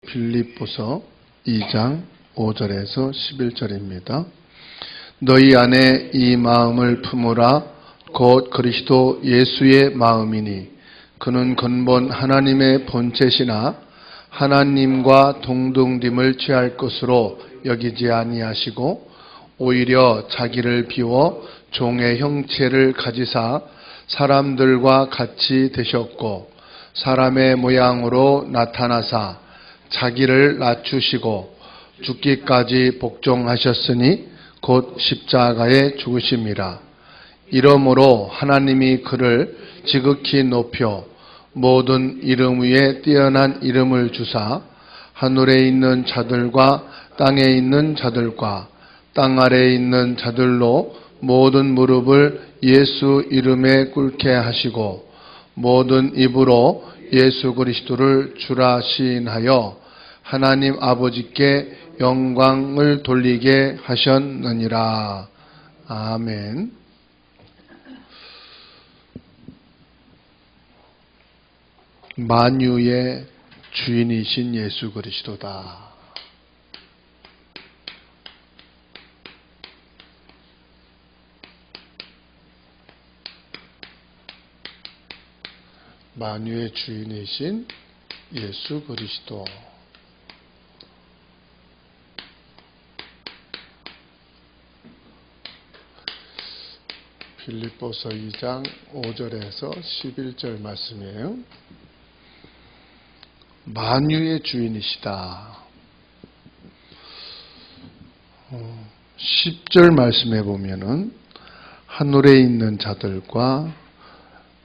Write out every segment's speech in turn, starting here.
빌립보서 2장 5절에서 11절입니다. 너희 안에 이 마음을 품으라. 곧 그리스도 예수의 마음이니 그는 근본 하나님의 본체시나 하나님과 동등됨을 취할 것으로 여기지 아니하시고 오히려 자기를 비워 종의 형체를 가지사 사람들과 같이 되셨고 사람의 모양으로 나타나사 자기를 낮추시고 죽기까지 복종하셨으니 곧 십자가에 죽으심이라. 이러므로 하나님이 그를 지극히 높여 모든 이름 위에 뛰어난 이름을 주사 하늘에 있는 자들과 땅에 있는 자들과 땅 아래에 있는 자들로 모든 무릎을 예수 이름에 꿇게 하시고 모든 입으로 예수 그리스도를 주라 시인하여 하나님 아버지께 영광을 돌리게 하셨느니라. 아멘. 만유의 주인이신 예수 그리스도다. 만유의 주인이신 예수 그리스도. 빌립보서 2장 5절에서 11절 말씀이에요. 만유의 주인이시다. 10절 말씀해 보면은 하늘에 있는 자들과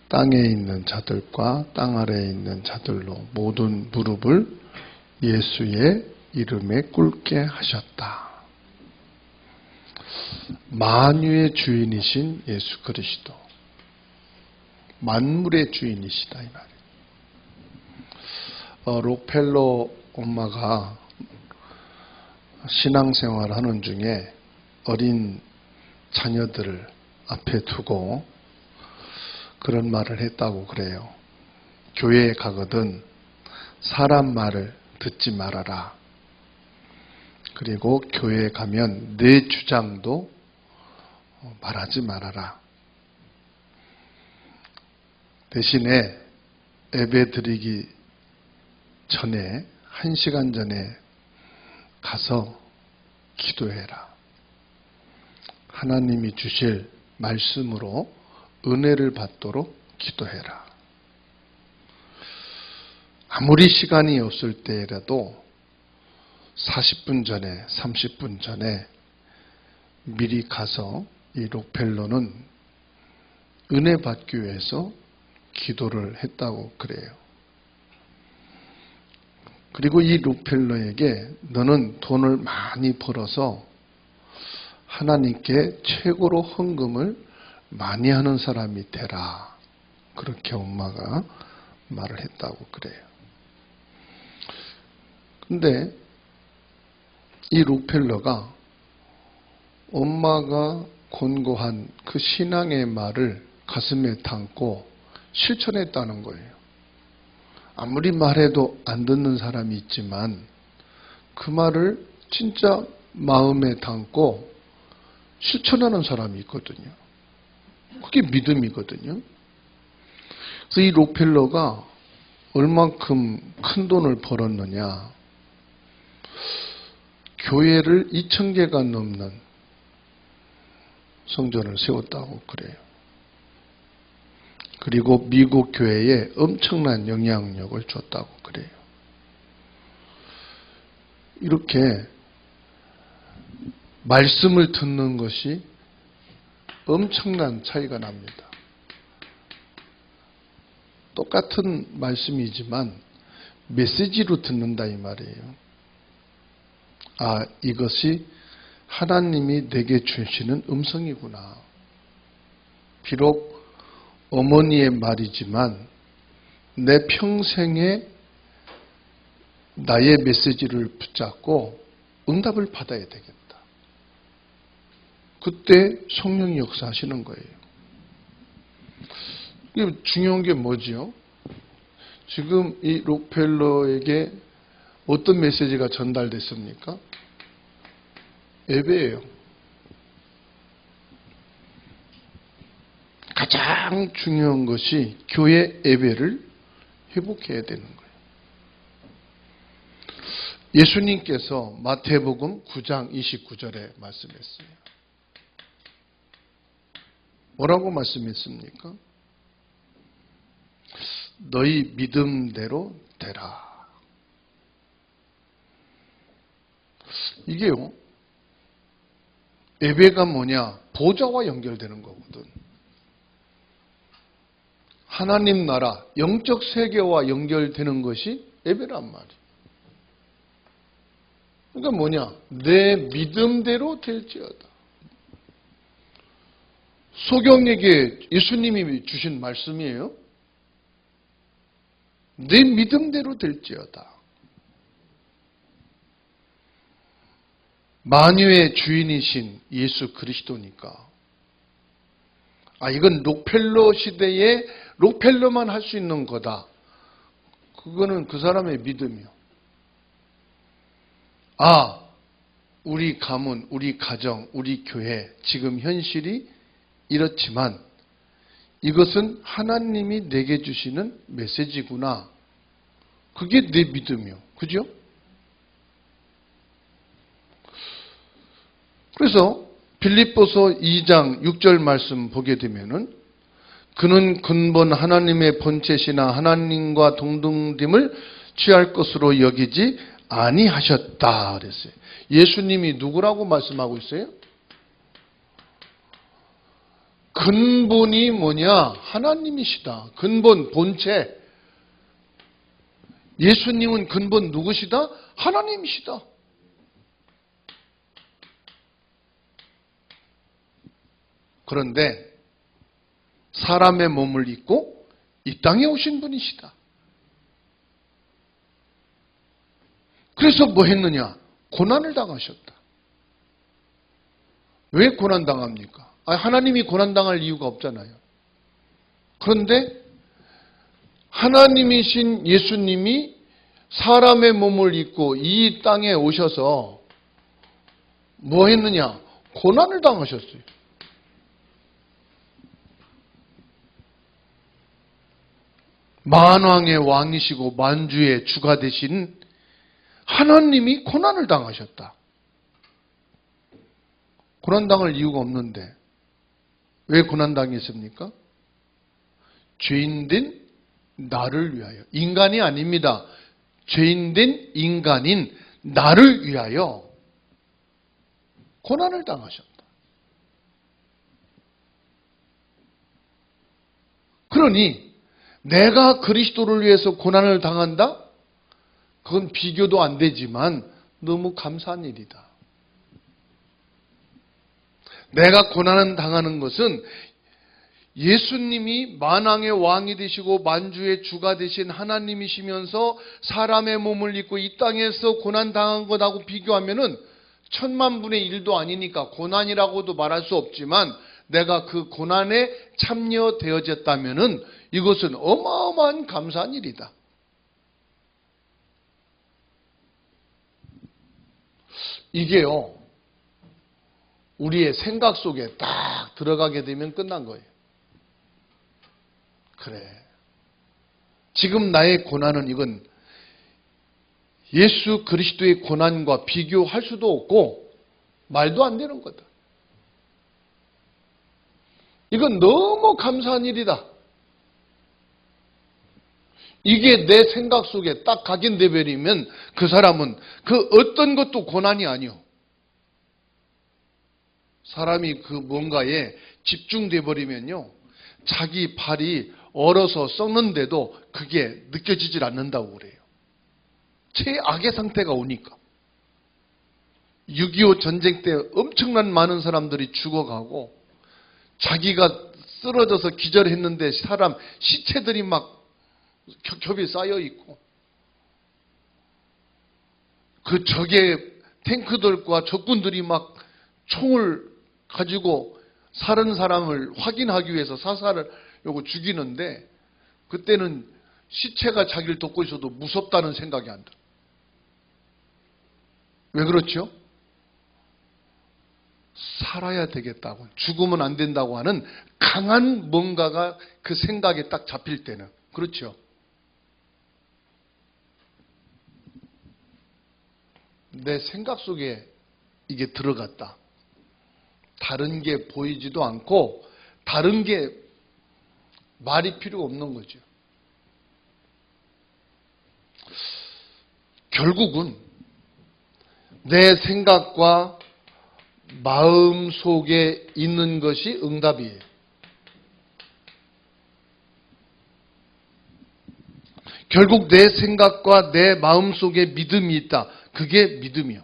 땅에 있는 자들과 땅 아래에 있는 자들로 모든 무릎을 예수의 이름에 꿇게 하셨다. 만유의 주인이신 예수 그리스도. 만물의 주인이시다 이 말이에요. 록펠러 엄마가 신앙생활을 하는 중에 어린 자녀들을 앞에 두고 그런 말을 했다고 그래요. 교회에 가거든 사람 말을 듣지 말아라. 그리고 교회에 가면 내 주장도 말하지 말아라. 대신에 예배 드리기 전에 1시간 전에 가서 기도해라. 하나님이 주실 말씀으로 은혜를 받도록 기도해라. 아무리 시간이 없을 때라도 40분 전에 30분 전에 미리 가서 이 록펠러는 은혜 받기 위해서 기도를 했다고 그래요. 그리고 이 록펠러에게 너는 돈을 많이 벌어서 하나님께 최고로 헌금을 많이 하는 사람이 되라. 그렇게 엄마가 말을 했다고 그래요. 근데 이 록펠러가 엄마가 권고한 그 신앙의 말을 가슴에 담고 실천했다는 거예요. 아무리 말해도 안 듣는 사람이 있지만 그 말을 진짜 마음에 담고 실천하는 사람이 있거든요. 그게 믿음이거든요. 그래서 이 록펠러가 얼만큼 큰 돈을 벌었느냐. 교회를 2,000개가 넘는 성전을 세웠다고 그래요. 그리고 미국 교회에 엄청난 영향력을 줬다고 그래요. 이렇게 말씀을 듣는 것이 엄청난 차이가 납니다. 똑같은 말씀이지만 메시지로 듣는다 이 말이에요. 아, 이것이 하나님이 내게 주시는 음성이구나. 비록 어머니의 말이지만 내 평생에 나의 메시지를 붙잡고 응답을 받아야 되겠다. 그때 성령이 역사하시는 거예요. 이게 중요한 게 뭐지요? 지금 이 록펠러에게 어떤 메시지가 전달됐습니까? 예배예요. 가장 중요한 것이 교회 예배를 회복해야 되는 거예요. 예수님께서 마태복음 9장 29절에 말씀했어요. 뭐라고 말씀했습니까? 너희 믿음대로 되라. 이게요, 예배가 뭐냐? 보좌와 연결되는 거거든. 하나님 나라, 영적 세계와 연결되는 것이 예배란 말이에요. 그러니까 뭐냐? 내 믿음대로 될지어다. 소경에게 예수님이 주신 말씀이에요. 내 믿음대로 될지어다. 만유의 주인이신 예수 그리스도니까. 이건 록펠러 시대에 록펠러만 할 수 있는 거다. 그거는 그 사람의 믿음이요. 우리 가문, 우리 가정, 우리 교회, 지금 현실이 이렇지만 이것은 하나님이 내게 주시는 메시지구나. 그게 내 믿음이요. 그죠? 그래서 빌립보서 2장 6절 말씀 보게 되면은 그는 근본 하나님의 본체시나 하나님과 동등됨을 취할 것으로 여기지 아니하셨다 그랬어요. 예수님이 누구라고 말씀하고 있어요? 근본이 뭐냐? 하나님이시다. 근본, 본체. 예수님은 근본 누구시다? 하나님이시다. 그런데 사람의 몸을 입고 이 땅에 오신 분이시다. 그래서 뭐 했느냐? 고난을 당하셨다. 왜 고난 당합니까? 하나님이 고난 당할 이유가 없잖아요. 그런데 하나님이신 예수님이 사람의 몸을 입고 이 땅에 오셔서 뭐 했느냐? 고난을 당하셨어요. 만왕의 왕이시고 만주의 주가 되신 하나님이 고난을 당하셨다. 고난당할 이유가 없는데 왜 고난당했습니까? 죄인된 나를 위하여. 인간이 아닙니다. 죄인된 인간인 나를 위하여 고난을 당하셨다. 그러니 내가 그리스도를 위해서 고난을 당한다? 그건 비교도 안 되지만 너무 감사한 일이다. 내가 고난을 당하는 것은 예수님이 만왕의 왕이 되시고 만주의 주가 되신 하나님이시면서 사람의 몸을 입고 이 땅에서 고난 당한 것하고 비교하면은 1000만분의 1도 아니니까 고난이라고도 말할 수 없지만 내가 그 고난에 참여되어졌다면은 이것은 어마어마한 감사한 일이다. 이게요, 우리의 생각 속에 딱 들어가게 되면 끝난 거예요. 그래. 지금 나의 고난은 이건 예수 그리스도의 고난과 비교할 수도 없고 말도 안 되는 거다. 이건 너무 감사한 일이다. 이게 내 생각 속에 딱 각인돼 버리면 그 사람은 그 어떤 것도 고난이 아니요. 사람이 그 뭔가에 집중돼 버리면요, 자기 발이 얼어서 썩는데도 그게 느껴지질 않는다고 그래요. 최악의 상태가 오니까. 6.25 전쟁 때 엄청난 많은 사람들이 죽어가고 자기가 쓰러져서 기절했는데 사람 시체들이 막 겹겹이 쌓여 있고, 그 적의 탱크들과 적군들이 막 총을 가지고 사는 사람을 확인하기 위해서 사살을 요거 죽이는데, 그때는 시체가 자기를 돕고 있어도 무섭다는 생각이 안 들어. 왜 그렇죠? 살아야 되겠다고, 죽으면 안 된다고 하는 강한 뭔가가 그 생각에 딱 잡힐 때는. 그렇죠? 내 생각 속에 이게 들어갔다. 다른 게 보이지도 않고 다른 게 말이 필요 없는 거죠. 결국은 내 생각과 마음 속에 있는 것이 응답이에요. 결국 내 생각과 내 마음 속에 믿음이 있다. 그게 믿음이요.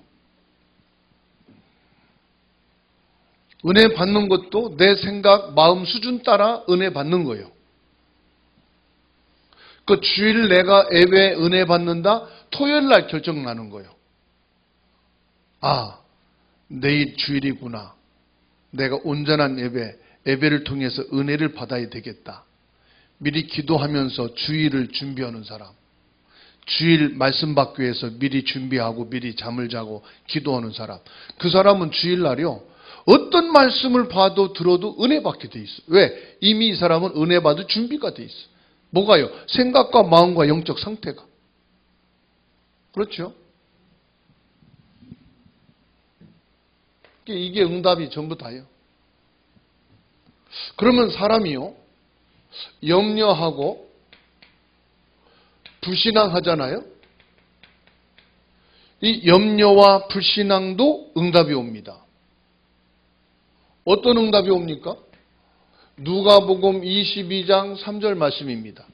은혜 받는 것도 내 생각, 마음 수준 따라 은혜 받는 거예요. 그 주일 내가 예배 은혜 받는다? 토요일 날 결정 나는 거예요. 아, 내일 주일이구나. 내가 온전한 예배를 통해서 은혜를 받아야 되겠다. 미리 기도하면서 주일을 준비하는 사람. 주일 말씀 받기 위해서 미리 준비하고 미리 잠을 자고 기도하는 사람. 그 사람은 주일날이요. 어떤 말씀을 봐도 들어도 은혜 받게 돼 있어. 왜? 이미 이 사람은 은혜 받을 준비가 돼 있어. 뭐가요? 생각과 마음과 영적 상태가. 그렇죠? 이게 응답이 전부 다예요. 그러면 사람이요, 염려하고 불신앙하잖아요. 이 염려와 불신앙도 응답이 옵니다. 어떤 응답이 옵니까? 누가복음 22장 3절 말씀입니다.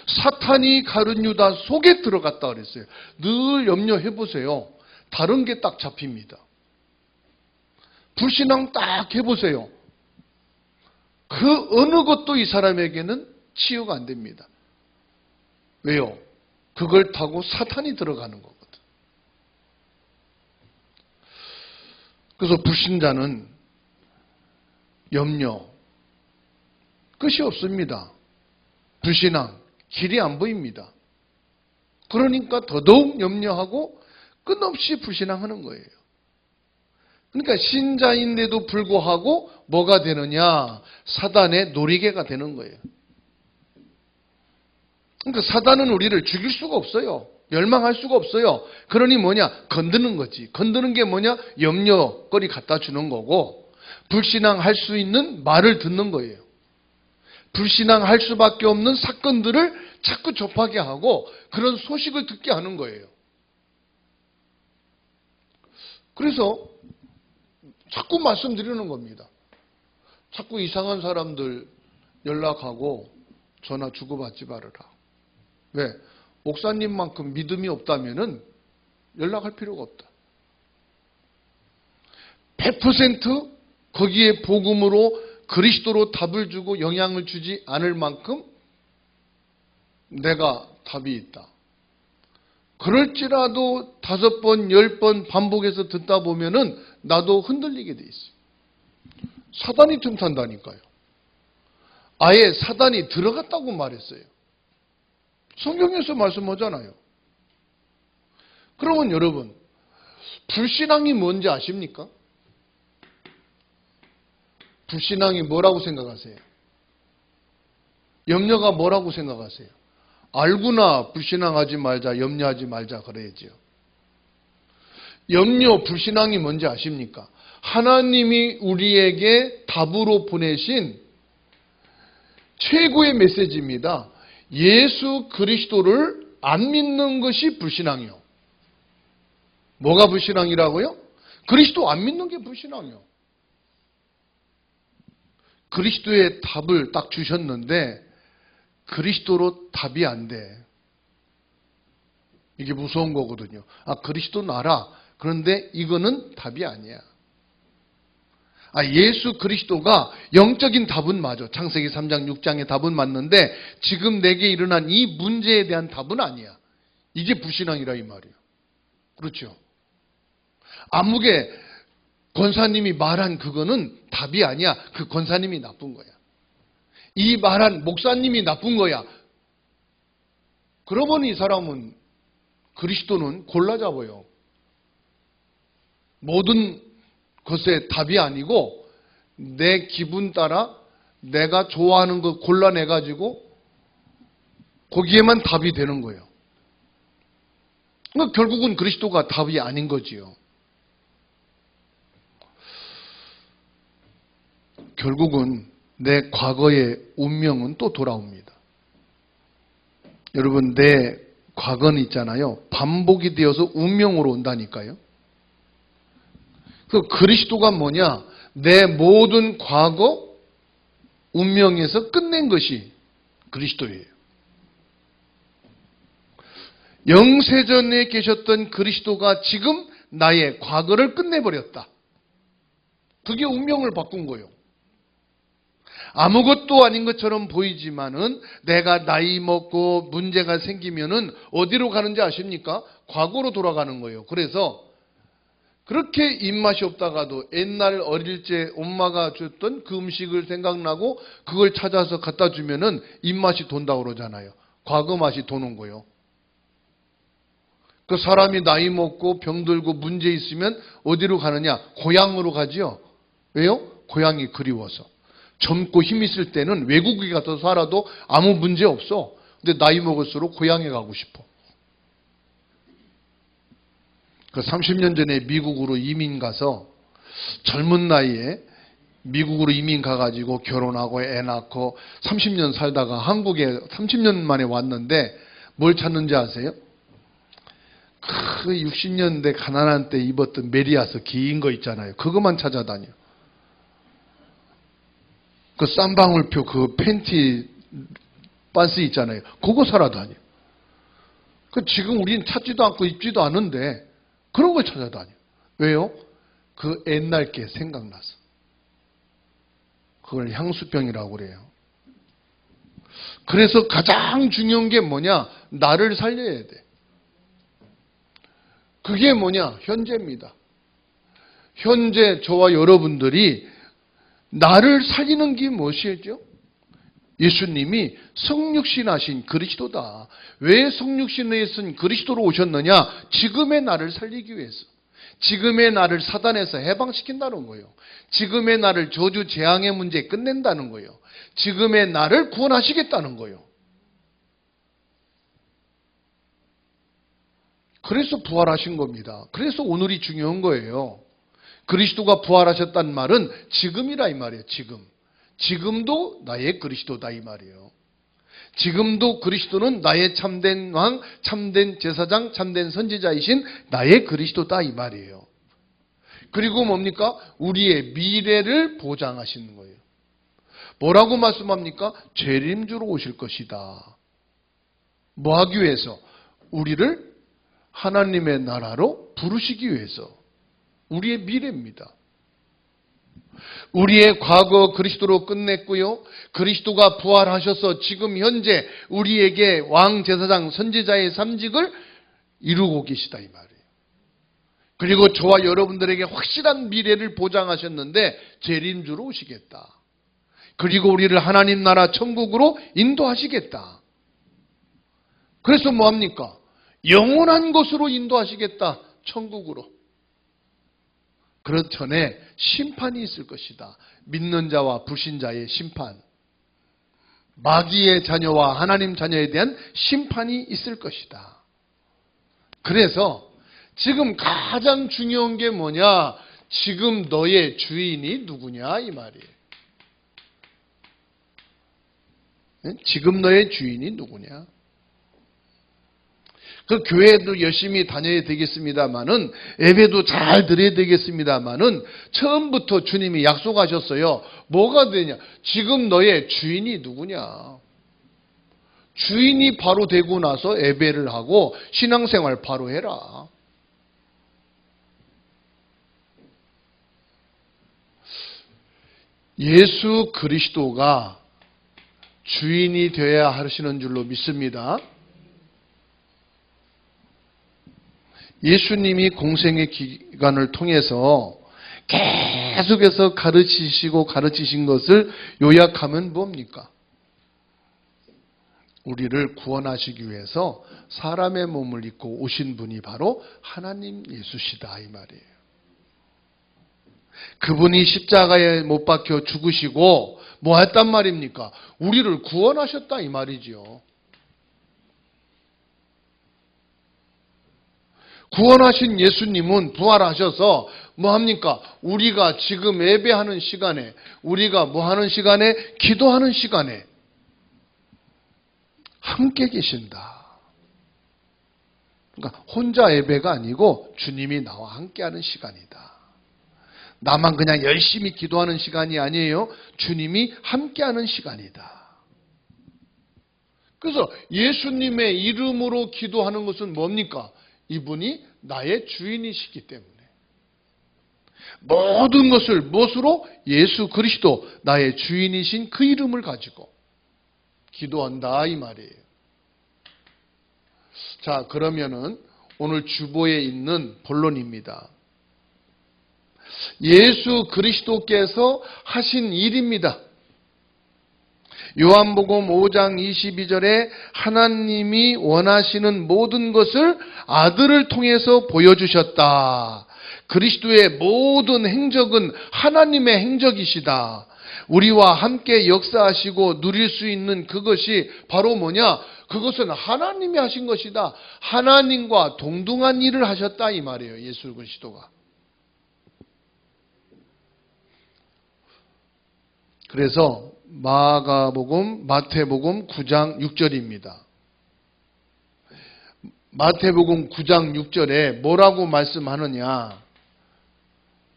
사탄이 가룟 유다 속에 들어갔다 그랬어요. 늘 염려해 보세요. 다른 게 딱 잡힙니다. 불신앙 딱 해보세요. 그 어느 것도 이 사람에게는 치유가 안 됩니다. 왜요? 그걸 타고 사탄이 들어가는 거거든. 그래서 불신자는 염려, 끝이 없습니다. 불신앙, 길이 안 보입니다. 그러니까 더더욱 염려하고 끝없이 불신앙하는 거예요. 그러니까 신자인데도 불구하고 뭐가 되느냐? 사단의 놀이개가 되는 거예요. 그러니까 사단은 우리를 죽일 수가 없어요. 멸망할 수가 없어요. 그러니 뭐냐? 건드는 거지. 건드는 게 뭐냐? 염려거리 갖다 주는 거고, 불신앙할 수 있는 말을 듣는 거예요. 불신앙할 수밖에 없는 사건들을 자꾸 접하게 하고 그런 소식을 듣게 하는 거예요. 그래서 자꾸 말씀드리는 겁니다. 자꾸 이상한 사람들 연락하고 전화 주고받지 말아라. 왜? 목사님만큼 믿음이 없다면은 연락할 필요가 없다. 100% 거기에 복음으로 그리스도로 답을 주고 영향을 주지 않을 만큼 내가 답이 있다. 그럴지라도 5번, 10번 반복해서 듣다 보면은 나도 흔들리게 돼 있어요. 사단이 틈탄다니까요. 아예 사단이 들어갔다고 말했어요. 성경에서 말씀하잖아요. 그러면 여러분, 불신앙이 뭔지 아십니까? 불신앙이 뭐라고 생각하세요? 염려가 뭐라고 생각하세요? 알구나, 불신앙하지 말자, 염려하지 말자 그래야지요. 염려, 불신앙이 뭔지 아십니까? 하나님이 우리에게 답으로 보내신 최고의 메시지입니다. 예수 그리스도를 안 믿는 것이 불신앙이요. 뭐가 불신앙이라고요? 그리스도 안 믿는 게 불신앙이요. 그리스도의 답을 딱 주셨는데 그리스도로 답이 안 돼. 이게 무서운 거거든요. 아, 그리스도는 알아. 그런데 이거는 답이 아니야. 아, 예수 그리스도가 영적인 답은 맞아. 창세기 3장 6장의 답은 맞는데 지금 내게 일어난 이 문제에 대한 답은 아니야. 이게 불신앙이라 이 말이에요. 그렇죠? 아무개 권사님이 말한 그거는 답이 아니야. 그 권사님이 나쁜 거야. 이 말한 목사님이 나쁜 거야. 그러고 보니 이 사람은 그리스도는 골라 잡아요. 모든 것의 답이 아니고 내 기분 따라 내가 좋아하는 거 골라내가지고 거기에만 답이 되는 거예요. 그러니까 결국은 그리스도가 답이 아닌 거지요. 결국은 내 과거의 운명은 또 돌아옵니다. 여러분, 내 과거는 있잖아요. 반복이 되어서 운명으로 온다니까요. 그 그리스도가 뭐냐? 내 모든 과거 운명에서 끝낸 것이 그리스도예요. 영세전에 계셨던 그리스도가 지금 나의 과거를 끝내버렸다. 그게 운명을 바꾼 거예요. 아무것도 아닌 것처럼 보이지만은 내가 나이 먹고 문제가 생기면은 어디로 가는지 아십니까? 과거로 돌아가는 거예요. 그래서 그렇게 입맛이 없다가도 옛날 어릴 때 엄마가 줬던 그 음식을 생각나고 그걸 찾아서 갖다 주면은 입맛이 돈다고 그러잖아요. 과거 맛이 도는 거예요. 그 사람이 나이 먹고 병들고 문제 있으면 어디로 가느냐? 고향으로 가지요. 왜요? 고향이 그리워서. 젊고 힘 있을 때는 외국에 가서 살아도 아무 문제 없어. 근데 나이 먹을수록 고향에 가고 싶어. 그 30년 전에 미국으로 이민 가서 젊은 나이에 미국으로 이민 가가지고 결혼하고 애 낳고 30년 살다가 한국에 30년 만에 왔는데 뭘 찾는지 아세요? 그 60년대 가난한 때 입었던 메리아스 긴 거 있잖아요. 그것만 찾아다녀. 그 쌈방울표 그 팬티 반스 있잖아요. 그거 사러 다녀. 그 지금 우리는 찾지도 않고 입지도 않은데 그런 걸 찾아다녀. 왜요? 그 옛날 게 생각나서. 그걸 향수병이라고 그래요. 그래서 가장 중요한 게 뭐냐? 나를 살려야 돼. 그게 뭐냐? 현재입니다. 현재 저와 여러분들이 나를 살리는 게 무엇이죠? 예수님이 성육신하신 그리스도다. 왜 성육신하신 그리스도로 오셨느냐? 지금의 나를 살리기 위해서. 지금의 나를 사단에서 해방시킨다는 거예요. 지금의 나를 저주 재앙의 문제 끝낸다는 거예요. 지금의 나를 구원하시겠다는 거예요. 그래서 부활하신 겁니다. 그래서 오늘이 중요한 거예요. 그리스도가 부활하셨다는 말은 지금이라 이 말이에요. 지금. 지금도 나의 그리스도다 이 말이에요. 지금도 그리스도는 나의 참된 왕, 참된 제사장, 참된 선지자이신 나의 그리스도다 이 말이에요. 그리고 뭡니까? 우리의 미래를 보장하시는 거예요. 뭐라고 말씀합니까? 재림주로 오실 것이다. 뭐 하기 위해서? 우리를 하나님의 나라로 부르시기 위해서. 우리의 미래입니다. 우리의 과거 그리스도로 끝냈고요. 그리스도가 부활하셔서 지금 현재 우리에게 왕, 제사장, 선지자의 삼직을 이루고 계시다 이 말이에요. 그리고 저와 여러분들에게 확실한 미래를 보장하셨는데 재림주로 오시겠다. 그리고 우리를 하나님 나라 천국으로 인도하시겠다. 그래서 뭐합니까? 영원한 곳으로 인도하시겠다. 천국으로. 그렇기 전에 심판이 있을 것이다. 믿는 자와 불신자의 심판. 마귀의 자녀와 하나님 자녀에 대한 심판이 있을 것이다. 그래서 지금 가장 중요한 게 뭐냐? 지금 너의 주인이 누구냐 이 말이에요. 지금 너의 주인이 누구냐? 그 교회도 열심히 다녀야 되겠습니다만은 예배도 잘 드려야 되겠습니다만은 처음부터 주님이 약속하셨어요. 뭐가 되냐? 지금 너의 주인이 누구냐? 주인이 바로 되고 나서 예배를 하고 신앙생활 바로 해라. 예수 그리스도가 주인이 되어야 하시는 줄로 믿습니다. 예수님이 공생의 기간을 통해서 계속해서 가르치신 것을 요약하면 뭡니까? 우리를 구원하시기 위해서 사람의 몸을 입고 오신 분이 바로 하나님 예수시다 이 말이에요. 그분이 십자가에 못 박혀 죽으시고 뭐 했단 말입니까? 우리를 구원하셨다 이 말이지요. 구원하신 예수님은 부활하셔서 뭐 합니까? 우리가 지금 예배하는 시간에, 우리가 뭐 하는 시간에? 기도하는 시간에 함께 계신다. 그러니까 혼자 예배가 아니고 주님이 나와 함께하는 시간이다. 나만 그냥 열심히 기도하는 시간이 아니에요. 주님이 함께하는 시간이다. 그래서 예수님의 이름으로 기도하는 것은 뭡니까? 이분이 나의 주인이시기 때문에. 모든 것을 무엇으로? 예수 그리스도 나의 주인이신 그 이름을 가지고 기도한다 이 말이에요. 자, 그러면은 오늘 주보에 있는 본론입니다. 예수 그리스도께서 하신 일입니다. 요한복음 5장 22절에 하나님이 원하시는 모든 것을 아들을 통해서 보여주셨다. 그리스도의 모든 행적은 하나님의 행적이시다. 우리와 함께 역사하시고 누릴 수 있는 그것이 바로 뭐냐? 그것은 하나님이 하신 것이다. 하나님과 동등한 일을 하셨다 이 말이에요. 예수 그리스도가. 그래서 마태복음 9장 6절입니다. 마태복음 9장 6절에 뭐라고 말씀하느냐?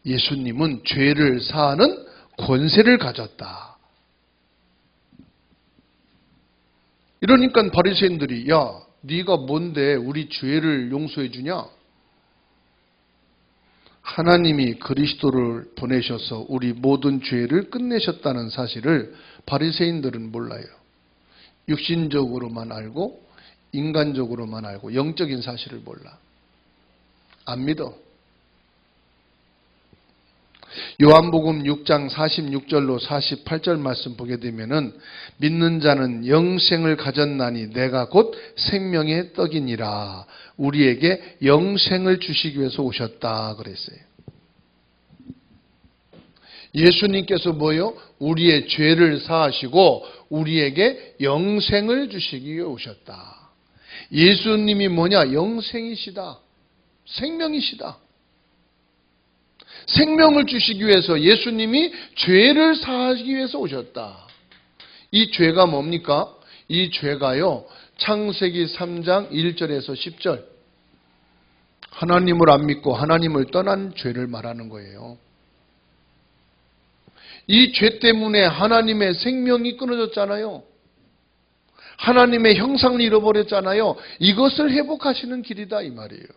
예수님은 죄를 사하는 권세를 가졌다. 이러니까 바리새인들이 야, 네가 뭔데 우리 죄를 용서해 주냐? 하나님이 그리스도를 보내셔서 우리 모든 죄를 끝내셨다는 사실을 바리새인들은 몰라요. 육신적으로만 알고 인간적으로만 알고 영적인 사실을 몰라. 안 믿어. 요한복음 6장 46절로 48절 말씀 보게 되면은 믿는 자는 영생을 가졌나니 내가 곧 생명의 떡이니라. 우리에게 영생을 주시기 위해서 오셨다 그랬어요. 예수님께서 뭐요? 우리의 죄를 사하시고 우리에게 영생을 주시기 위해 오셨다. 예수님이 뭐냐? 영생이시다. 생명이시다. 생명을 주시기 위해서 예수님이 죄를 사하기 위해서 오셨다. 이 죄가 뭡니까? 이 죄가요, 창세기 3장 1절에서 10절. 하나님을 안 믿고 하나님을 떠난 죄를 말하는 거예요. 이 죄 때문에 하나님의 생명이 끊어졌잖아요. 하나님의 형상을 잃어버렸잖아요. 이것을 회복하시는 길이다 이 말이에요.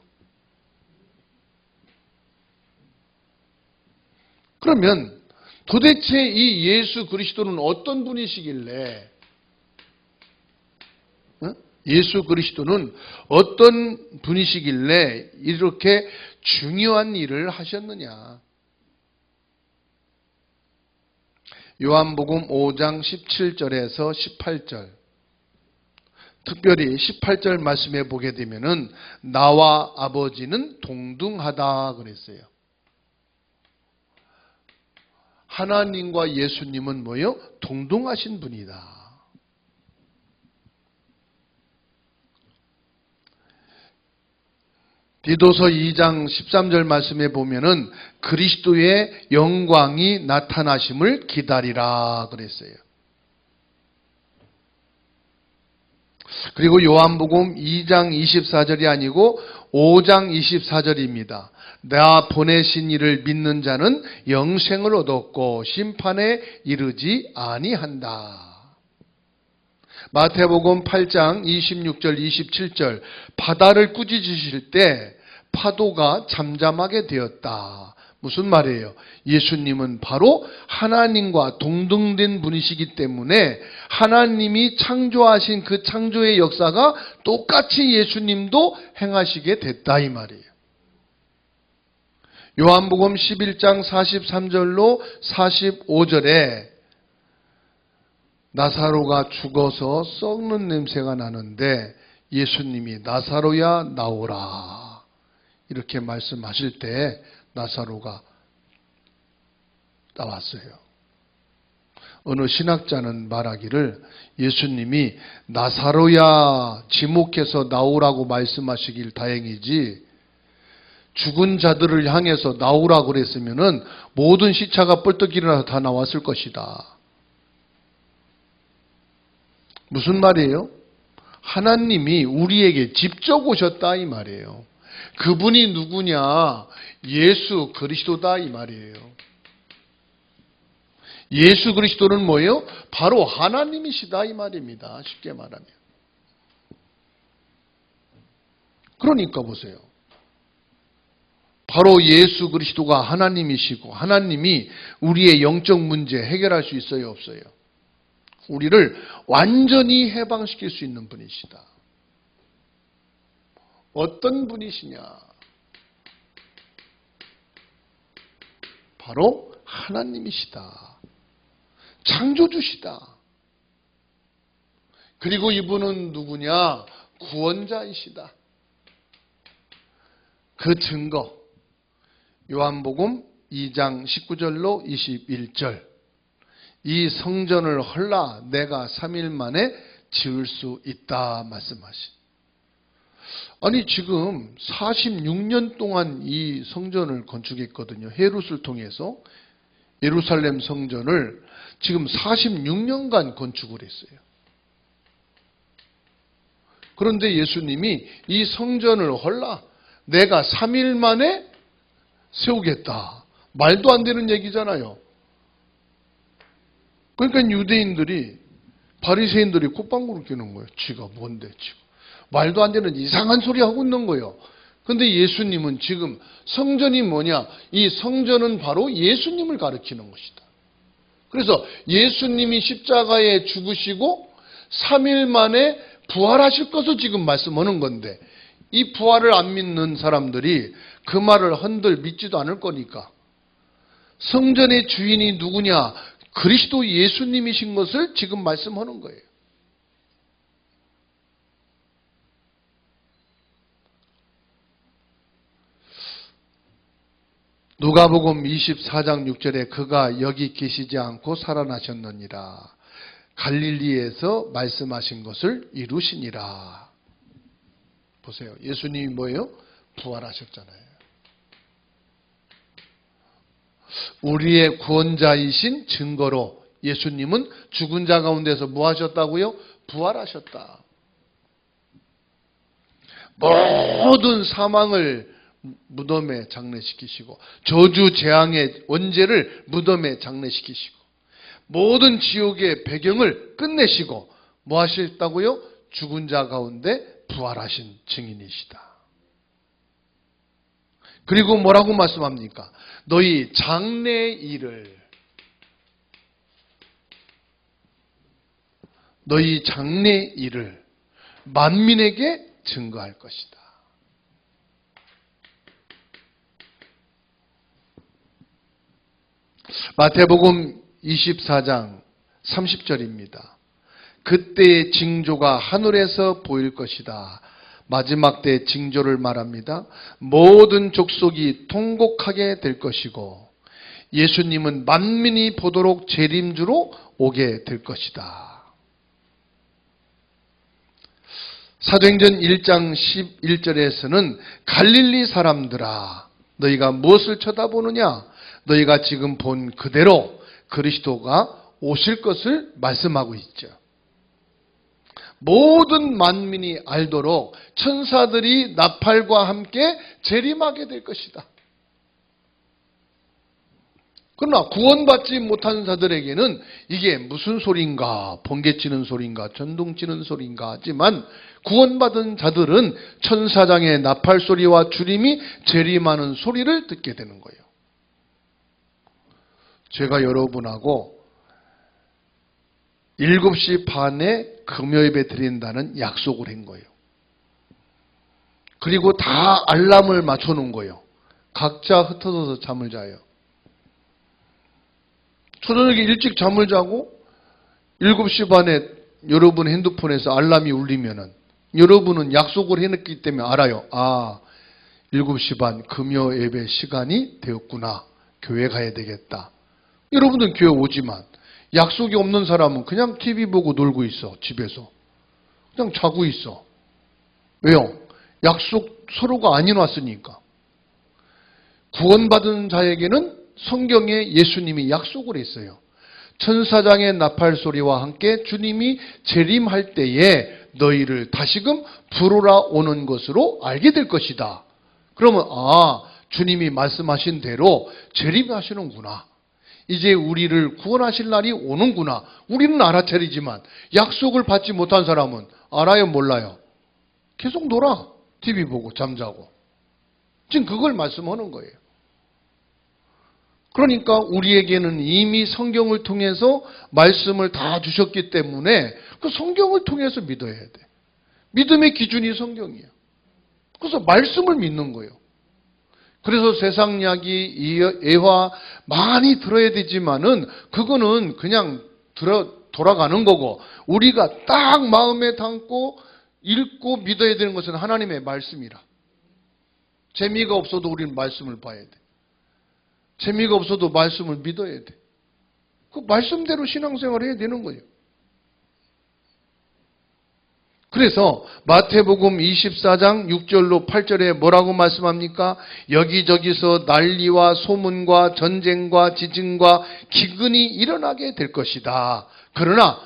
그러면 도대체 이 예수 그리스도는 어떤 분이시길래, 예수 그리스도는 어떤 분이시길래 이렇게 중요한 일을 하셨느냐? 요한복음 5장 17절에서 18절, 특별히 18절 말씀에 보게 되면은 나와 아버지는 동등하다 그랬어요. 하나님과 예수님은 뭐요? 동등하신 분이다. 디도서 2장 13절 말씀에 보면은 그리스도의 영광이 나타나심을 기다리라 그랬어요. 그리고 요한복음 2장 24절이 아니고 5장 24절입니다. 나 보내신 이를 믿는 자는 영생을 얻었고 심판에 이르지 아니한다. 마태복음 8장 26절 27절 바다를 꾸짖으실 때 파도가 잠잠하게 되었다. 무슨 말이에요? 예수님은 바로 하나님과 동등된 분이시기 때문에 하나님이 창조하신 그 창조의 역사가 똑같이 예수님도 행하시게 됐다 이 말이에요. 요한복음 11장 43절로 45절에 나사로가 죽어서 썩는 냄새가 나는데 예수님이 나사로야 나오라 이렇게 말씀하실 때 나사로가 나왔어요. 어느 신학자는 말하기를 예수님이 나사로야 지목해서 나오라고 말씀하시길 다행이지 죽은 자들을 향해서 나오라고 그랬으면은 모든 시체가 뻘떡 일어나서 다 나왔을 것이다. 무슨 말이에요? 하나님이 우리에게 직접 오셨다 이 말이에요. 그분이 누구냐? 예수 그리스도다 이 말이에요. 예수 그리스도는 뭐예요? 바로 하나님이시다 이 말입니다. 쉽게 말하면. 그러니까 보세요. 바로 예수 그리스도가 하나님이시고 하나님이 우리의 영적 문제 해결할 수 있어요, 없어요? 우리를 완전히 해방시킬 수 있는 분이시다. 어떤 분이시냐? 바로 하나님이시다. 창조주시다. 그리고 이분은 누구냐? 구원자이시다. 그 증거 요한복음 2장 19절로 21절 이 성전을 헐라 내가 3일 만에 지을 수 있다 말씀하신. 아니 지금 46년 동안 이 성전을 건축했거든요. 헤롯을 통해서 예루살렘 성전을 지금 46년간 건축을 했어요. 그런데 예수님이 이 성전을 헐라 내가 3일 만에 세우겠다. 말도 안 되는 얘기잖아요. 그러니까 유대인들이 바리새인들이 콧방구를 뀌는 거예요. 지가 뭔데 지금. 말도 안 되는 이상한 소리 하고 있는 거예요. 그런데 예수님은 지금 성전이 뭐냐? 이 성전은 바로 예수님을 가리키는 것이다. 그래서 예수님이 십자가에 죽으시고 3일 만에 부활하실 것을 지금 말씀하는 건데 이 부활을 안 믿는 사람들이 그 말을 한들 믿지도 않을 거니까 성전의 주인이 누구냐? 그리스도 예수님이신 것을 지금 말씀하는 거예요. 누가복음 24장 6절에 그가 여기 계시지 않고 살아나셨느니라. 갈릴리에서 말씀하신 것을 이루시니라. 보세요. 예수님이 뭐예요? 부활하셨잖아요. 우리의 구원자이신 증거로 예수님은 죽은 자 가운데서 뭐 하셨다고요? 부활하셨다. 모든 사망을 무덤에 장례시키시고 저주 재앙의 원죄를 무덤에 장례시키시고 모든 지옥의 배경을 끝내시고 뭐 하셨다고요? 죽은 자 가운데 부활하신 증인이시다. 그리고 뭐라고 말씀합니까? 너희 장래의 일을 만민에게 증거할 것이다. 마태복음 24장 30절입니다. 그때의 징조가 하늘에서 보일 것이다. 마지막 때 징조를 말합니다. 모든 족속이 통곡하게 될 것이고 예수님은 만민이 보도록 재림주로 오게 될 것이다. 사도행전 1장 11절에서는 갈릴리 사람들아 너희가 무엇을 쳐다보느냐? 너희가 지금 본 그대로 그리스도가 오실 것을 말씀하고 있죠. 모든 만민이 알도록 천사들이 나팔과 함께 재림하게 될 것이다. 그러나 구원받지 못한 자들에게는 이게 무슨 소리인가, 번개치는 소리인가, 전동치는 소리인가 하지만 구원받은 자들은 천사장의 나팔 소리와 주림이 재림하는 소리를 듣게 되는 거예요. 제가 여러분하고 7시 반에 금요예배 드린다는 약속을 한 거예요. 그리고 다 알람을 맞춰놓은 거예요. 각자 흩어져서 잠을 자요. 초저녁에 일찍 잠을 자고 7시 반에 여러분 핸드폰에서 알람이 울리면은 여러분은 약속을 해놨기 때문에 알아요. 7시 반 금요 예배 시간이 되었구나. 교회 가야 되겠다. 여러분들은 교회 오지만 약속이 없는 사람은 그냥 TV 보고 놀고 있어. 집에서. 그냥 자고 있어. 왜요? 약속 서로가 안 이뤄왔으니까. 구원받은 자에게는 성경에 예수님이 약속을 했어요. 천사장의 나팔 소리와 함께 주님이 재림할 때에 너희를 다시금 부르러 오는 것으로 알게 될 것이다. 그러면 주님이 말씀하신 대로 재림하시는구나. 이제 우리를 구원하실 날이 오는구나. 우리는 알아차리지만 약속을 받지 못한 사람은 알아요, 몰라요? 계속 놀아. TV 보고 잠자고. 지금 그걸 말씀하는 거예요. 그러니까 우리에게는 이미 성경을 통해서 말씀을 다 주셨기 때문에 그 성경을 통해서 믿어야 돼. 믿음의 기준이 성경이에요. 그래서 말씀을 믿는 거예요. 그래서 세상 이야기, 예화 많이 들어야 되지만은 그거는 그냥 돌아가는 거고, 우리가 딱 마음에 담고 읽고 믿어야 되는 것은 하나님의 말씀이라. 재미가 없어도 우리는 말씀을 봐야 돼. 재미가 없어도 말씀을 믿어야 돼. 그 말씀대로 신앙생활을 해야 되는 거예요. 그래서 마태복음 24장 6절로 8절에 뭐라고 말씀합니까? 여기저기서 난리와 소문과 전쟁과 지진과 기근이 일어나게 될 것이다. 그러나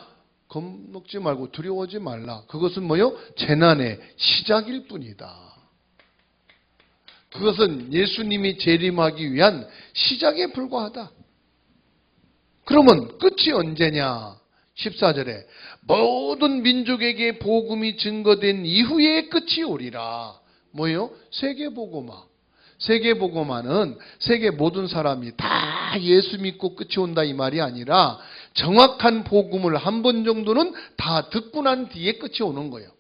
겁먹지 말고 두려워하지 말라. 그것은 뭐요? 재난의 시작일 뿐이다. 그것은 예수님이 재림하기 위한 시작에 불과하다. 그러면 끝이 언제냐? 14절에 모든 민족에게 복음이 증거된 이후에 끝이 오리라. 뭐예요? 세계복음화. 세계복음화는 세계 모든 사람이 다 예수 믿고 끝이 온다 이 말이 아니라 정확한 복음을 한 번 정도는 다 듣고 난 뒤에 끝이 오는 거예요.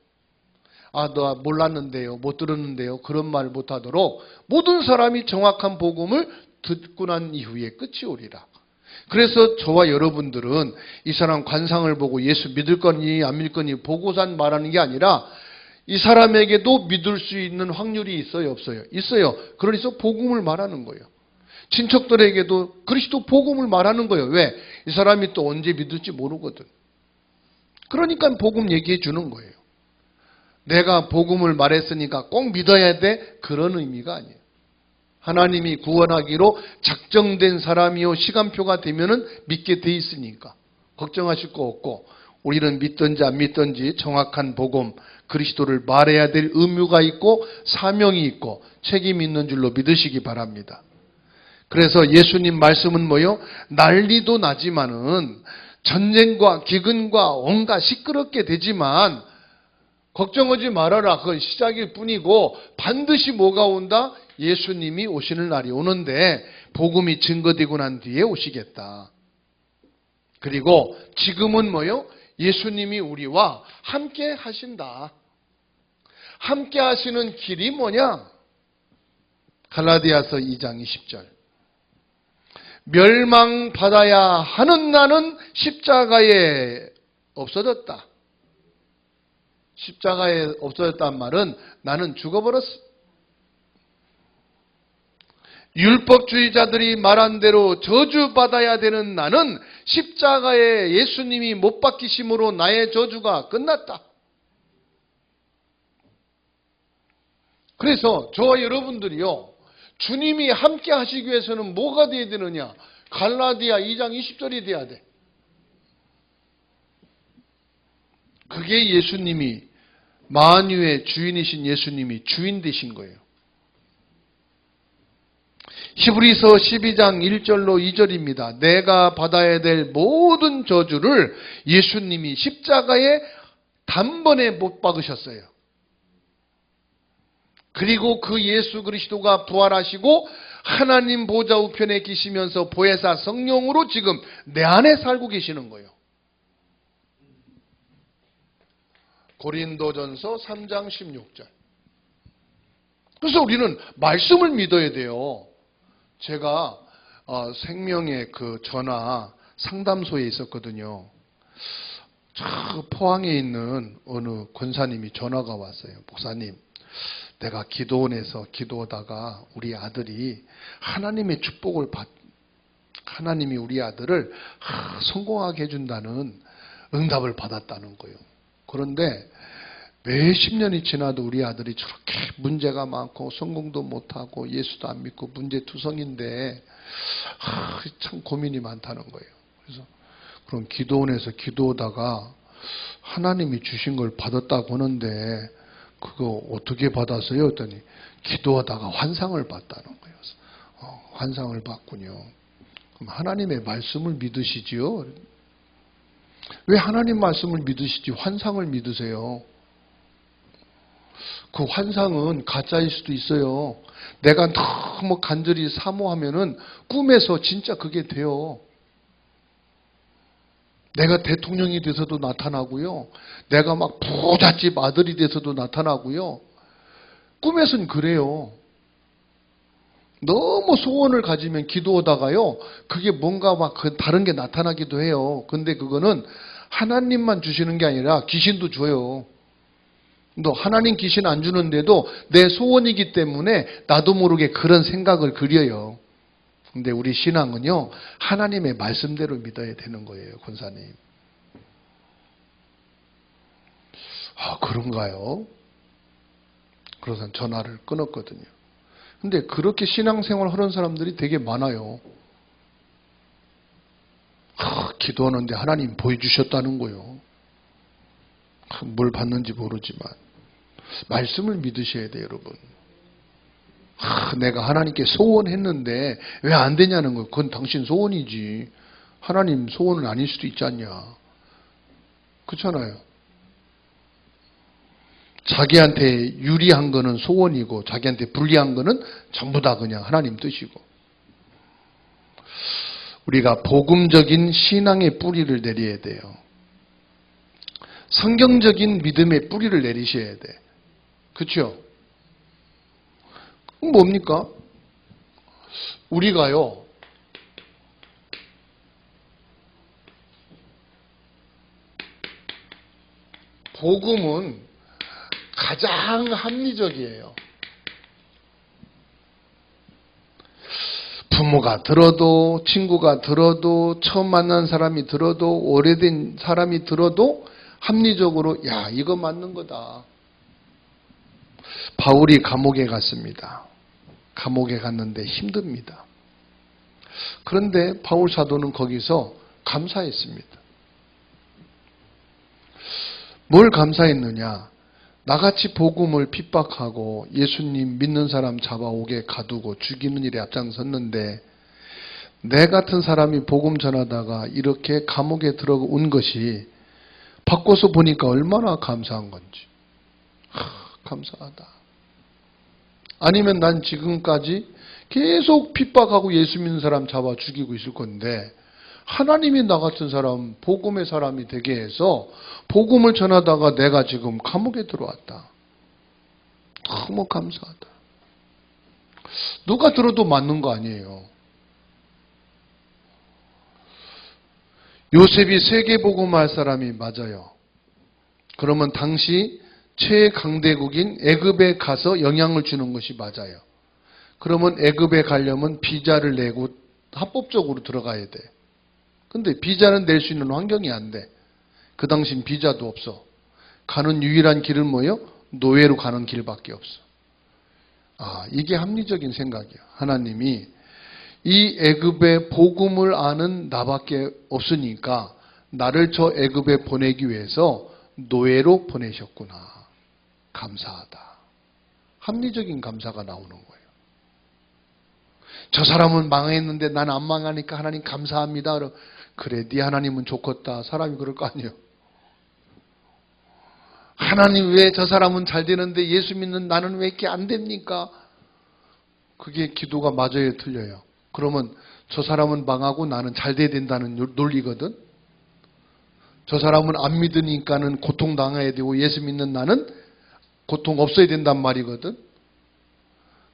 너 몰랐는데요, 못 들었는데요, 그런 말 못하도록 모든 사람이 정확한 복음을 듣고 난 이후에 끝이 오리라. 그래서 저와 여러분들은 이 사람 관상을 보고 예수 믿을 거니 안 믿을 거니 보고선 말하는 게 아니라 이 사람에게도 믿을 수 있는 확률이 있어요, 없어요? 있어요. 그러니까 복음을 말하는 거예요. 친척들에게도 그리스도 복음을 말하는 거예요. 왜? 이 사람이 또 언제 믿을지 모르거든. 그러니까 복음 얘기해 주는 거예요. 내가 복음을 말했으니까 꼭 믿어야 돼? 그런 의미가 아니에요. 하나님이 구원하기로 작정된 사람이요 시간표가 되면은 믿게 돼 있으니까 걱정하실 거 없고, 우리는 믿든지 안 믿든지 정확한 복음 그리스도를 말해야 될 의무가 있고 사명이 있고 책임이 있는 줄로 믿으시기 바랍니다. 그래서 예수님 말씀은 뭐요? 난리도 나지만은 전쟁과 기근과 온갖 시끄럽게 되지만 걱정하지 말아라. 그건 시작일 뿐이고 반드시 뭐가 온다? 예수님이 오시는 날이 오는데 복음이 증거되고 난 뒤에 오시겠다. 그리고 지금은 뭐요? 예수님이 우리와 함께 하신다. 함께 하시는 길이 뭐냐? 갈라디아서 2장 20절. 멸망받아야 하는 나는 십자가에 없어졌다. 십자가에 없어졌단 말은 나는 죽어버렸어. 율법주의자들이 말한 대로 저주받아야 되는 나는 십자가에 예수님이 못 박히심으로 나의 저주가 끝났다. 그래서 저와 여러분들이요, 주님이 함께 하시기 위해서는 뭐가 돼야 되느냐? 갈라디아 2장 20절이 돼야 돼. 그게 예수님이, 만유의 주인이신 예수님이 주인 되신 거예요. 히브리서 12장 1절로 2절입니다. 내가 받아야 될 모든 저주를 예수님이 십자가에 단번에 못 박으셨어요. 그리고 그 예수 그리스도가 부활하시고 하나님 보좌 우편에 계시면서 보혜사 성령으로 지금 내 안에 살고 계시는 거예요. 고린도전서 3장 16절. 그래서 우리는 말씀을 믿어야 돼요. 제가 생명의 그 전화 상담소에 있었거든요. 저 포항에 있는 어느 권사님이 전화가 왔어요. 목사님, 내가 기도원에서 기도하다가 우리 아들이 하나님의 축복을 하나님이 우리 아들을 성공하게 해준다는 응답을 받았다는 거예요. 그런데 몇십 년이 지나도 우리 아들이 저렇게 문제가 많고 성공도 못하고 예수도 안 믿고 문제투성인데 참 고민이 많다는 거예요. 그래서 그럼 기도원에서 기도하다가 하나님이 주신 걸 받았다고 하는데 그거 어떻게 받았어요? 했더니 기도하다가 환상을 봤다는 거예요. 환상을 봤군요. 그럼 하나님의 말씀을 믿으시지요? 왜 하나님 말씀을 믿으시지 환상을 믿으세요? 그 환상은 가짜일 수도 있어요. 내가 너무 간절히 사모하면은 꿈에서 진짜 그게 돼요. 내가 대통령이 돼서도 나타나고요. 내가 막 부잣집 아들이 돼서도 나타나고요. 꿈에선 그래요. 너무 소원을 가지면 기도하다가요. 그게 뭔가 막 다른 게 나타나기도 해요. 근데 그거는 하나님만 주시는 게 아니라 귀신도 줘요. 또 하나님 귀신 안 주는데도 내 소원이기 때문에 나도 모르게 그런 생각을 그려요. 근데 우리 신앙은요. 하나님의 말씀대로 믿어야 되는 거예요. 권사님. 그런가요? 그래서 전화를 끊었거든요. 근데 그렇게 신앙생활 하는 사람들이 되게 많아요. 기도하는데 하나님 보여주셨다는 거요. 뭘 받는지 모르지만 말씀을 믿으셔야 돼요, 여러분. 내가 하나님께 소원했는데 왜 안 되냐는 거예요. 그건 당신 소원이지. 하나님 소원은 아닐 수도 있지 않냐. 그렇잖아요. 자기한테 유리한 거는 소원이고 자기한테 불리한 거는 전부 다 그냥 하나님 뜻이고. 우리가 복음적인 신앙의 뿌리를 내려야 돼요. 성경적인 믿음의 뿌리를 내리셔야 돼. 그렇죠? 뭡니까? 우리가요. 복음은 가장 합리적이에요. 부모가 들어도 친구가 들어도 처음 만난 사람이 들어도 오래된 사람이 들어도 합리적으로 야 이거 맞는 거다. 바울이 감옥에 갔습니다. 감옥에 갔는데 힘듭니다. 그런데 바울 사도는 거기서 감사했습니다. 뭘 감사했느냐? 나같이 복음을 핍박하고 예수님 믿는 사람 잡아오게 가두고 죽이는 일에 앞장섰는데 내 같은 사람이 복음 전하다가 이렇게 감옥에 들어온 것이 바꿔서 보니까 얼마나 감사한 건지. 감사하다. 아니면 난 지금까지 계속 핍박하고 예수 믿는 사람 잡아 죽이고 있을 건데 하나님이 나 같은 사람, 복음의 사람이 되게 해서 복음을 전하다가 내가 지금 감옥에 들어왔다. 너무 감사하다. 누가 들어도 맞는 거 아니에요. 요셉이 세계복음할 사람이 맞아요. 그러면 당시 최강대국인 애굽에 가서 영향을 주는 것이 맞아요. 그러면 애굽에 가려면 비자를 내고 합법적으로 들어가야 돼. 근데 비자는 낼 수 있는 환경이 안 돼. 그 당시엔 비자도 없어. 가는 유일한 길은 뭐예요? 노예로 가는 길밖에 없어. 이게 합리적인 생각이야. 하나님이 이 애굽의 복음을 아는 나밖에 없으니까 나를 저 애굽에 보내기 위해서 노예로 보내셨구나. 감사하다. 합리적인 감사가 나오는 거예요. 저 사람은 망했는데 난 안 망하니까 하나님 감사합니다. 그래, 네 하나님은 좋겠다. 사람이 그럴 거 아니에요. 하나님 왜 저 사람은 잘 되는데 예수 믿는 나는 왜 이렇게 안 됩니까? 그게 기도가 맞아요, 틀려요? 그러면 저 사람은 망하고 나는 잘 돼야 된다는 논리거든. 저 사람은 안 믿으니까는 고통당해야 되고 예수 믿는 나는 고통 없어야 된단 말이거든.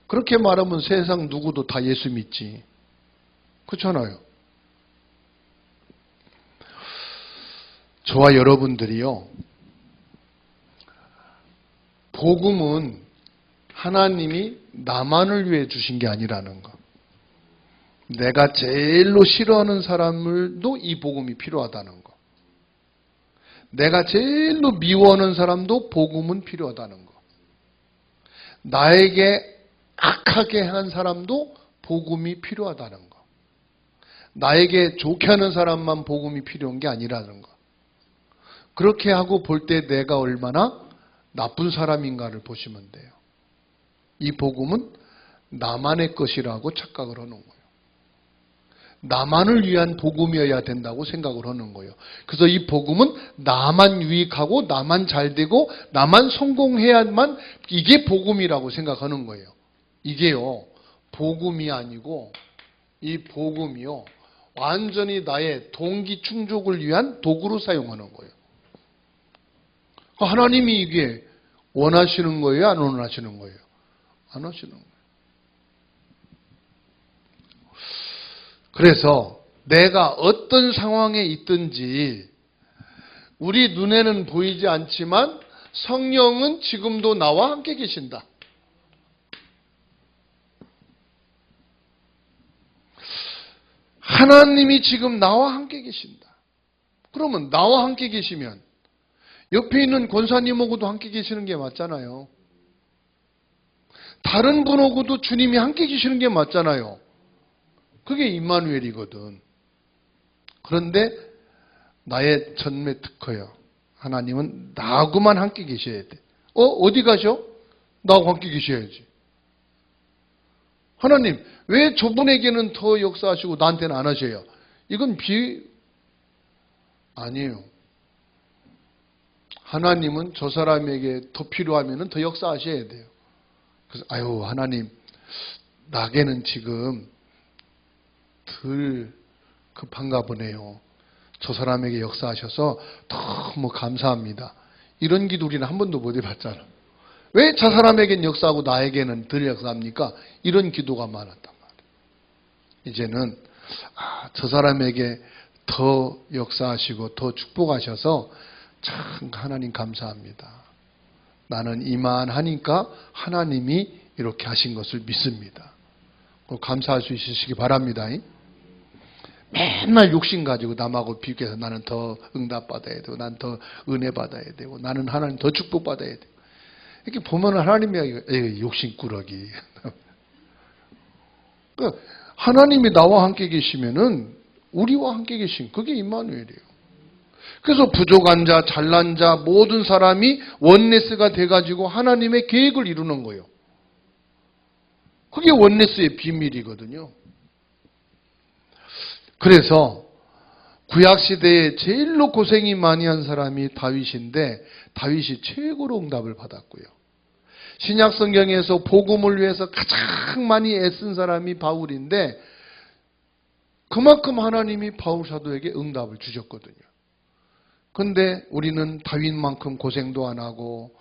그렇게 말하면 세상 누구도 다 예수 믿지. 그렇잖아요. 저와 여러분들이요. 복음은 하나님이 나만을 위해 주신 게 아니라는 거. 내가 제일로 싫어하는 사람들도 이 복음이 필요하다는 거. 내가 제일로 미워하는 사람도 복음은 필요하다는 거. 나에게 악하게 한 사람도 복음이 필요하다는 거. 나에게 좋게 하는 사람만 복음이 필요한 게 아니라는 거. 그렇게 하고 볼 때 내가 얼마나 나쁜 사람인가를 보시면 돼요. 이 복음은 나만의 것이라고 착각을 하는 거예요. 나만을 위한 복음이어야 된다고 생각을 하는 거예요. 그래서 이 복음은 나만 유익하고 나만 잘되고 나만 성공해야만 이게 복음이라고 생각하는 거예요. 이게요, 복음이 아니고 이 복음이요, 완전히 나의 동기 충족을 위한 도구로 사용하는 거예요. 하나님이 이게 원하시는 거예요? 안 원하시는 거예요? 안 하시는 거예요. 그래서 내가 어떤 상황에 있든지 우리 눈에는 보이지 않지만 성령은 지금도 나와 함께 계신다. 하나님이 지금 나와 함께 계신다. 그러면 나와 함께 계시면 옆에 있는 권사님하고도 함께 계시는 게 맞잖아요. 다른 분하고도 주님이 함께 계시는 게 맞잖아요. 그게 임마누엘이거든. 그런데 나의 전매 특허요. 하나님은 나하고만 함께 계셔야 돼. 어디 가셔? 나하고 함께 계셔야지. 하나님, 왜 저분에게는 더 역사하시고 나한테는 안 하셔요? 이건 아니에요. 하나님은 저 사람에게 더 필요하면 더 역사하셔야 돼요. 그래서 하나님, 나에게는 지금 덜 급한가 보네요. 저 사람에게 역사하셔서 너무 감사합니다. 이런 기도 우리는 한 번도 못 해봤잖아. 왜 저 사람에게는 역사하고 나에게는 덜 역사합니까? 이런 기도가 많았단 말이에요. 이제는 저 사람에게 더 역사하시고 더 축복하셔서 참 하나님 감사합니다. 나는 이만하니까 하나님이 이렇게 하신 것을 믿습니다. 감사할 수 있으시기 바랍니다. 맨날 욕심 가지고 남하고 비교해서 나는 더 응답받아야 되고 나는 더 은혜 받아야 되고 나는 하나님 더 축복받아야 되고 이렇게 보면 하나님이 욕심꾸러기. 하나님이 나와 함께 계시면은 우리와 함께 계신 그게 임마누엘이에요. 그래서 부족한 자, 잘난 자, 모든 사람이 원네스가 돼가지고 하나님의 계획을 이루는 거예요. 그게 원네스의 비밀이거든요. 그래서 구약시대에 제일로 고생이 많이 한 사람이 다윗인데 다윗이 최고로 응답을 받았고요. 신약성경에서 복음을 위해서 가장 많이 애쓴 사람이 바울인데 그만큼 하나님이 바울 사도에게 응답을 주셨거든요. 그런데 우리는 다윗만큼 고생도 안 하고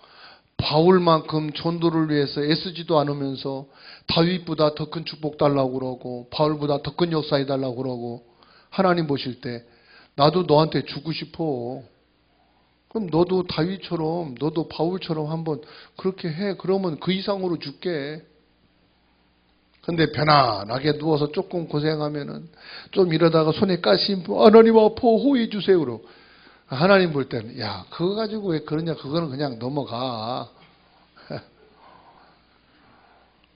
바울만큼 전도를 위해서 애쓰지도 않으면서 다윗보다 더 큰 축복 달라고 그러고 바울보다 더 큰 역사 해달라고 그러고 하나님 보실 때 나도 너한테 주고 싶어. 그럼 너도 다윗처럼 너도 바울처럼 한번 그렇게 해. 그러면 그 이상으로 줄게. 근데 편안하게 누워서 조금 고생하면은 좀 이러다가 손에 가시 하나님 아파 호해 주세요. 그러고 하나님 볼 때는 야 그거 가지고 왜 그러냐 그거는 그냥 넘어가.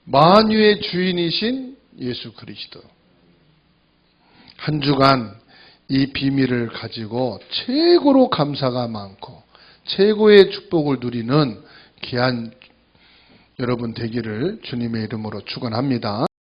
만유의 주인이신 예수 그리스도. 한 주간 이 비밀을 가지고 최고로 감사가 많고 최고의 축복을 누리는 귀한 여러분 되기를 주님의 이름으로 축원합니다.